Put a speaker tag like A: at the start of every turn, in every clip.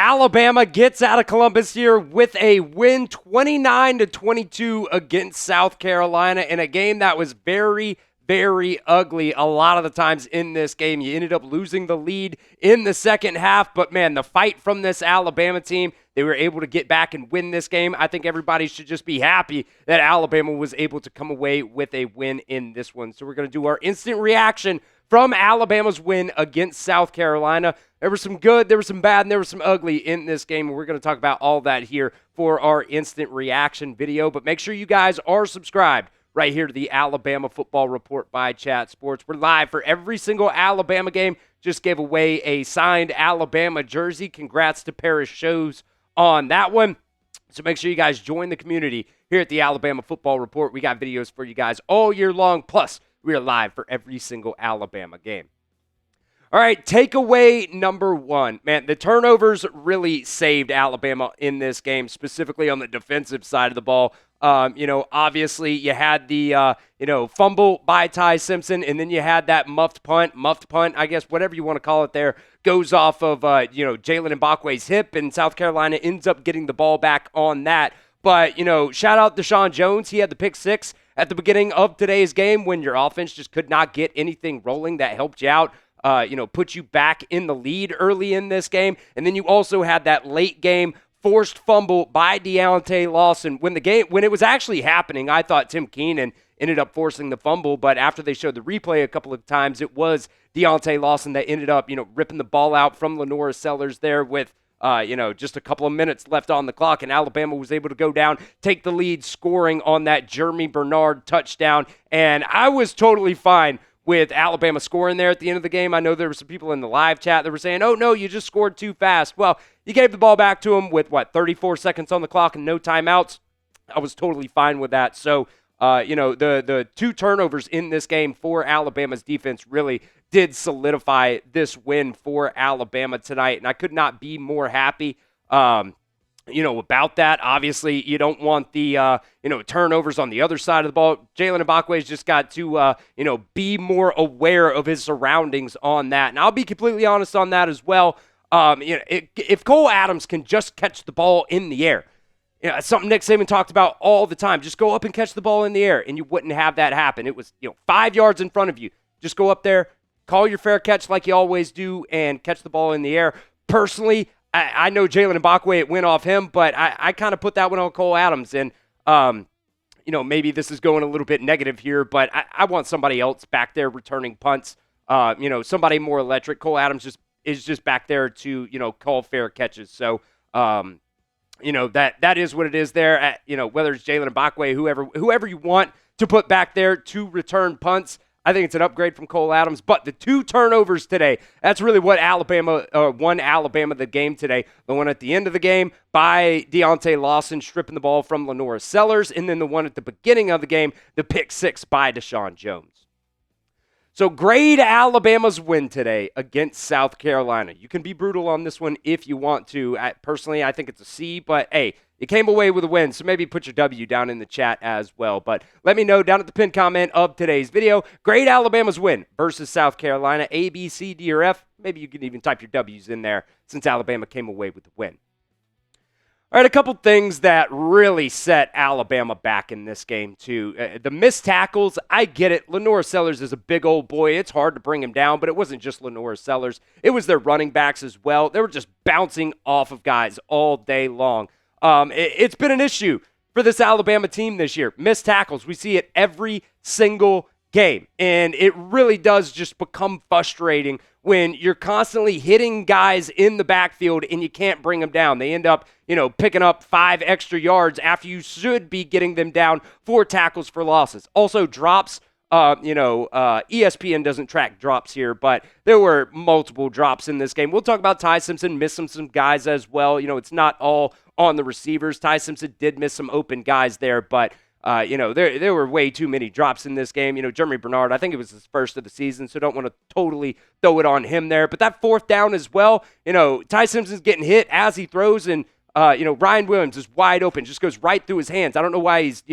A: Alabama gets out of Columbus here with a win 29-22 against South Carolina in a game that was very, very ugly a lot of the times in this game. You ended up losing the lead in the second half, but man, the fight from this Alabama team, they were able to get back and win this game. I think everybody should just be happy that Alabama was able to come away with a win in this one. So we're going to do our instant reaction from Alabama's win against South Carolina. There was some good, there was some bad, and there was some ugly in this game. And we're going to talk about all that here for our instant reaction video. But make sure you guys are subscribed right here to the Alabama Football Report by Chat Sports. We're live for every single Alabama game. Just gave away a signed Alabama jersey. Congrats to Paris Shows on that one. So make sure you guys join the community here at the Alabama Football Report. We got videos for you guys all year long. Plus, we are live for every single Alabama game. All right, takeaway number one. Man, the turnovers really saved Alabama in this game, specifically on the defensive side of the ball. Obviously you had the, fumble by Ty Simpson, and then you had that muffed punt, I guess, whatever you want to call it there, goes off of, Jalen Mbakwe's hip, and South Carolina ends up getting the ball back on that. But, shout out Deshaun Jones. He had the pick six at the beginning of today's game when your offense just could not get anything rolling. That helped you out, put you back in the lead early in this game. And then you also had that late game forced fumble by Deontay Lawson. When it was actually happening, I thought Tim Keenan ended up forcing the fumble, but after they showed the replay a couple of times, it was Deontay Lawson that ended up, ripping the ball out from LaNorris Sellers there with just a couple of minutes left on the clock, and Alabama was able to go down, take the lead, scoring on that Germie Bernard touchdown. And I was totally fine with Alabama scoring there at the end of the game. I know there were some people in the live chat that were saying, oh, no, you just scored too fast. Well, you gave the ball back to them with, 34 seconds on the clock and no timeouts. I was totally fine with that. So, the two turnovers in this game for Alabama's defense really did solidify this win for Alabama tonight, and I could not be more happy about that. Obviously, you don't want the, turnovers on the other side of the ball. Jalen Mbakwe's just got to, be more aware of his surroundings on that. And I'll be completely honest on that as well. If Cole Adams can just catch the ball in the air, it's something Nick Saban talked about all the time. Just go up and catch the ball in the air, and you wouldn't have that happen. It was, 5 yards in front of you. Just go up there, call your fair catch like you always do, and catch the ball in the air. Personally, I know Jalen Mbakwe, it went off him, but I kind of put that one on Cole Adams. And, maybe this is going a little bit negative here, but I want somebody else back there returning punts, somebody more electric. Cole Adams is just back there to, call fair catches. So, that is what it is there. Whether it's Jalen Mbakwe, whoever you want to put back there to return punts, I think it's an upgrade from Cole Adams. But the two turnovers today, that's really what won Alabama the game today. The one at the end of the game by Deontay Lawson stripping the ball from LaNorris Sellers, and then the one at the beginning of the game, the pick six by Deshaun Jones. So grade Alabama's win today against South Carolina. You can be brutal on this one if you want to. Personally, I think it's a C, but hey, you came away with a win, so maybe put your W down in the chat as well. But let me know down at the pinned comment of today's video. Grade Alabama's win versus South Carolina, A, B, C, D, or F. Maybe you can even type your W's in there since Alabama came away with the win. All right, a couple things that really set Alabama back in this game, too. The missed tackles, I get it. LaNorris Sellers is a big old boy. It's hard to bring him down, but it wasn't just LaNorris Sellers. It was their running backs as well. They were just bouncing off of guys all day long. It's been an issue for this Alabama team this year. Missed tackles, we see it every single game, and it really does just become frustrating when you're constantly hitting guys in the backfield and you can't bring them down. They end up, picking up 5 extra yards after you should be getting them down 4 tackles for losses. Also drops, ESPN doesn't track drops here, but there were multiple drops in this game. We'll talk about Ty Simpson missing some guys as well. It's not all on the receivers. Ty Simpson did miss some open guys there, but there were way too many drops in this game. Germie Bernard, I think it was his first of the season, so don't want to totally throw it on him there. But that fourth down as well, Ty Simpson's getting hit as he throws, and, Ryan Williams is wide open, just goes right through his hands. I don't know why he's,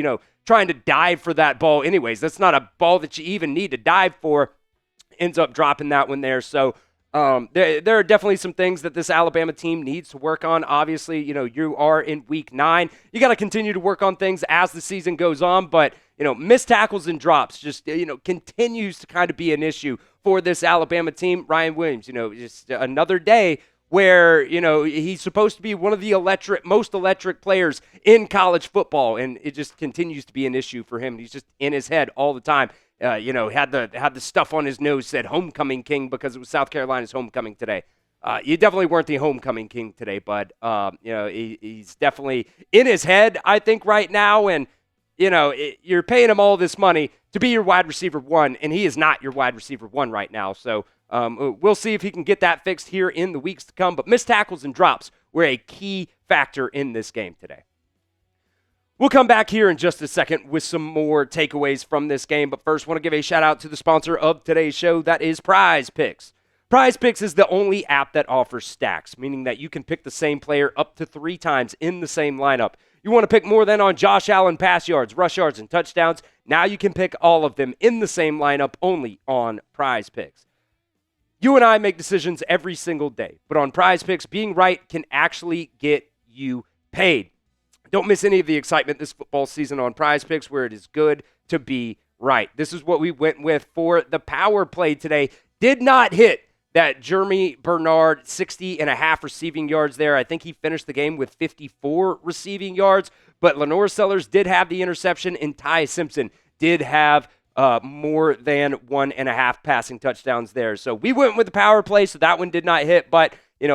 A: trying to dive for that ball anyways. That's not a ball that you even need to dive for. Ends up dropping that one there. So, There are definitely some things that this Alabama team needs to work on. Obviously, you are in week 9. You got to continue to work on things as the season goes on, but missed tackles and drops just, continues to kind of be an issue for this Alabama team. Ryan Williams, just another day where, he's supposed to be one of the most electric players in college football, and it just continues to be an issue for him. He's just in his head all the time. Had the stuff on his nose, said homecoming king because it was South Carolina's homecoming today. You definitely weren't the homecoming king today, bud. He's definitely in his head, I think, right now, and you're paying him all this money to be your wide receiver 1, and he is not your wide receiver 1 right now. So we'll see if he can get that fixed here in the weeks to come. But missed tackles and drops were a key factor in this game today. We'll come back here in just a second with some more takeaways from this game, but first, want to give a shout out to the sponsor of today's show, that is Prize Picks. Prize Picks is the only app that offers stacks, meaning that you can pick the same player up to 3 times in the same lineup. You want to pick more than on Josh Allen pass yards, rush yards, and touchdowns? Now you can pick all of them in the same lineup only on Prize Picks. You and I make decisions every single day, but on Prize Picks, being right can actually get you paid. Don't miss any of the excitement this football season on Prize Picks, where it is good to be right. This is what we went with for the power play today. Did not hit that Germie Bernard 60.5 receiving yards there. I think he finished the game with 54 receiving yards, but LaNorris Sellers did have the interception, and Ty Simpson did have more than 1.5 passing touchdowns there. So we went with the power play, so that one did not hit, but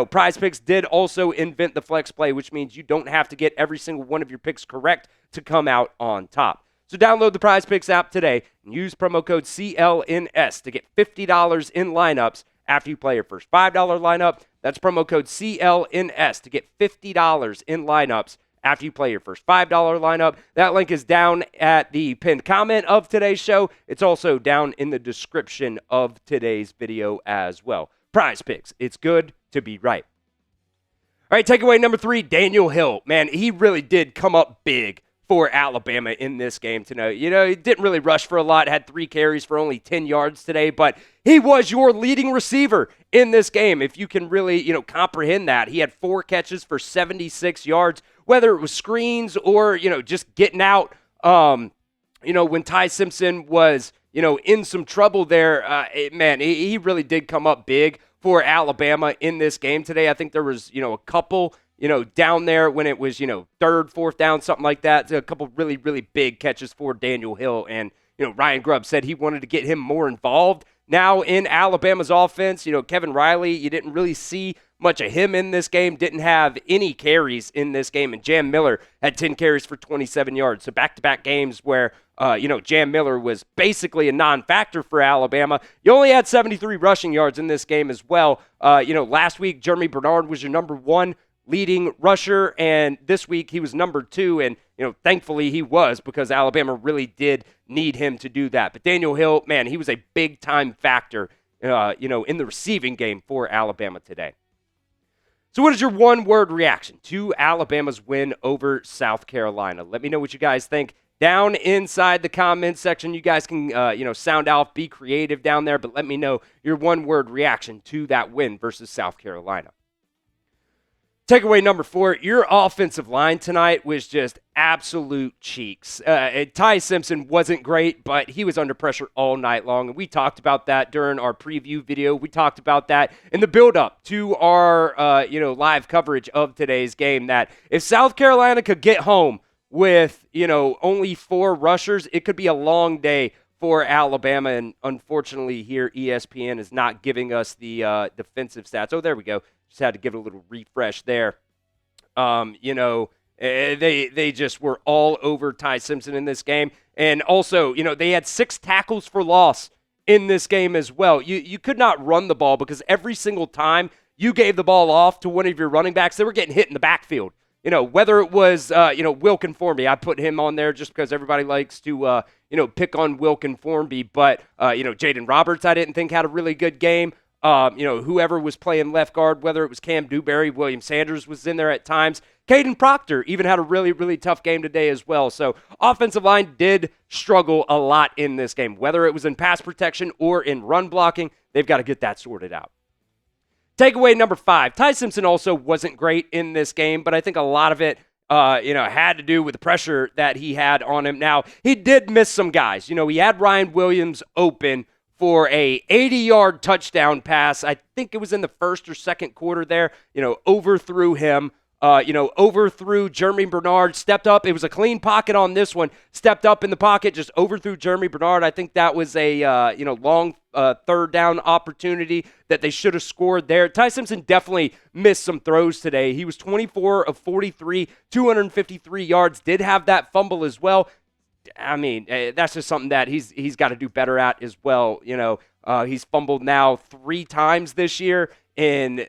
A: Prize Picks did also invent the flex play, which means you don't have to get every single one of your picks correct to come out on top. So download the Prize Picks app today and use promo code CLNS to get $50 in lineups after you play your first $5 lineup. That's promo code CLNS to get $50 in lineups after you play your first $5 lineup. That link is down at the pinned comment of today's show. It's also down in the description of today's video as well. Prize Picks. It's good to be right. All right, takeaway number 3, Daniel Hill. Man, he really did come up big for Alabama in this game tonight. He didn't really rush for a lot, had 3 carries for only 10 yards today, but he was your leading receiver in this game. If you can really, comprehend that. He had 4 catches for 76 yards, whether it was screens or, just getting out, when Ty Simpson was, in some trouble there. He really did come up big for Alabama in this game today. I think there was, a couple, down there when it was, 3rd, 4th down, something like that. A couple really, really big catches for Daniel Hill. And, Ryan Grubb said he wanted to get him more involved now in Alabama's offense. Kevin Riley, you didn't really see much of him in this game, didn't have any carries in this game. And Jam Miller had 10 carries for 27 yards. So back-to-back games where, Jam Miller was basically a non-factor for Alabama. You only had 73 rushing yards in this game as well. Last week, Germie Bernard was your number 1 leading rusher, and this week he was number 2, and thankfully he was, because Alabama really did need him to do that. But Daniel Hill, man, he was a big-time factor, in the receiving game for Alabama today. So what is your one-word reaction to Alabama's win over South Carolina? Let me know what you guys think down inside the comments section. You guys can, sound off, be creative down there, but let me know your one-word reaction to that win versus South Carolina. Takeaway number 4, your offensive line tonight was just absolute cheeks. Ty Simpson wasn't great, but he was under pressure all night long, and we talked about that during our preview video. We talked about that in the build-up to our, live coverage of today's game, that if South Carolina could get home with, only 4 rushers, it could be a long day for Alabama, and unfortunately here ESPN is not giving us the defensive stats. Oh, there we go. Just had to give it a little refresh there. They just were all over Ty Simpson in this game. And also, they had 6 tackles for loss in this game as well. You could not run the ball because every single time you gave the ball off to one of your running backs, they were getting hit in the backfield. Whether it was, Wilkin Formby, I put him on there just because everybody likes to, pick on Wilkin Formby. But, Jayden Roberts, I didn't think had a really good game. Whoever was playing left guard, whether it was Cam Dewberry, William Sanders was in there at times. Caden Proctor even had a really, really tough game today as well. So offensive line did struggle a lot in this game. Whether it was in pass protection or in run blocking, they've got to get that sorted out. Takeaway number 5, Ty Simpson also wasn't great in this game, but I think a lot of it had to do with the pressure that he had on him. Now, he did miss some guys. He had Ryan Williams open for a 80-yard touchdown pass. I think it was in the first or second quarter there. Overthrew him. Overthrew Germie Bernard, stepped up. It was a clean pocket on this one. Stepped up in the pocket, just overthrew Germie Bernard. I think that was a long third down opportunity that they should have scored there. Ty Simpson definitely missed some throws today. He was 24 of 43, 253 yards. Did have that fumble as well. I mean, that's just something that he's got to do better at as well. He's fumbled now 3 times this year in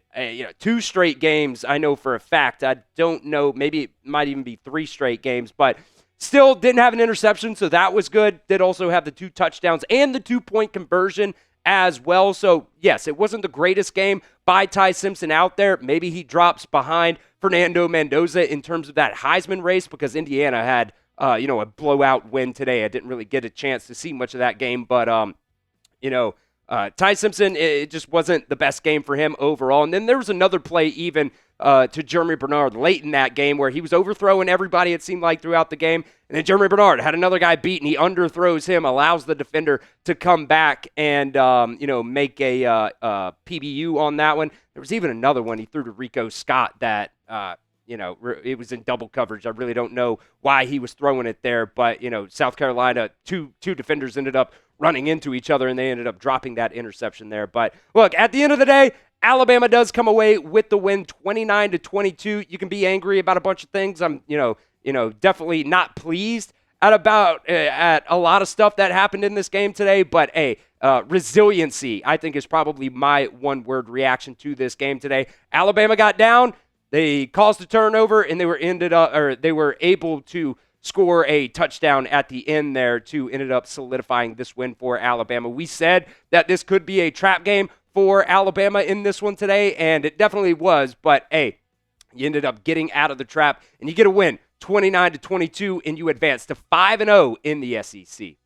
A: 2 straight games. I know for a fact. I don't know. Maybe it might even be 3 straight games, but still didn't have an interception, so that was good. Did also have the 2 touchdowns and the 2-point conversion as well. So, yes, it wasn't the greatest game by Ty Simpson out there. Maybe he drops behind Fernando Mendoza in terms of that Heisman race because Indiana had a blowout win today. I didn't really get a chance to see much of that game, but Ty Simpson, it just wasn't the best game for him overall. And then there was another play even to Germie Bernard late in that game where he was overthrowing everybody, it seemed like, throughout the game. And then Germie Bernard had another guy beat, and he underthrows him, allows the defender to come back and, make a PBU on that one. There was even another one he threw to Rico Scott that, it was in double coverage. I really don't know why he was throwing it there, but, South Carolina, two defenders ended up running into each other, and they ended up dropping that interception there. But, look, at the end of the day, Alabama does come away with the win 29-22. You can be angry about a bunch of things. I'm, definitely not pleased at a lot of stuff that happened in this game today, but, resiliency, I think, is probably my one-word reaction to this game today. Alabama got down. They caused a turnover, and they were able to score a touchdown at the end there to ended up solidifying this win for Alabama. We said that this could be a trap game for Alabama in this one today, and it definitely was. But, hey, you ended up getting out of the trap, and you get a win 29-22, and you advance to 5-0 in the SEC.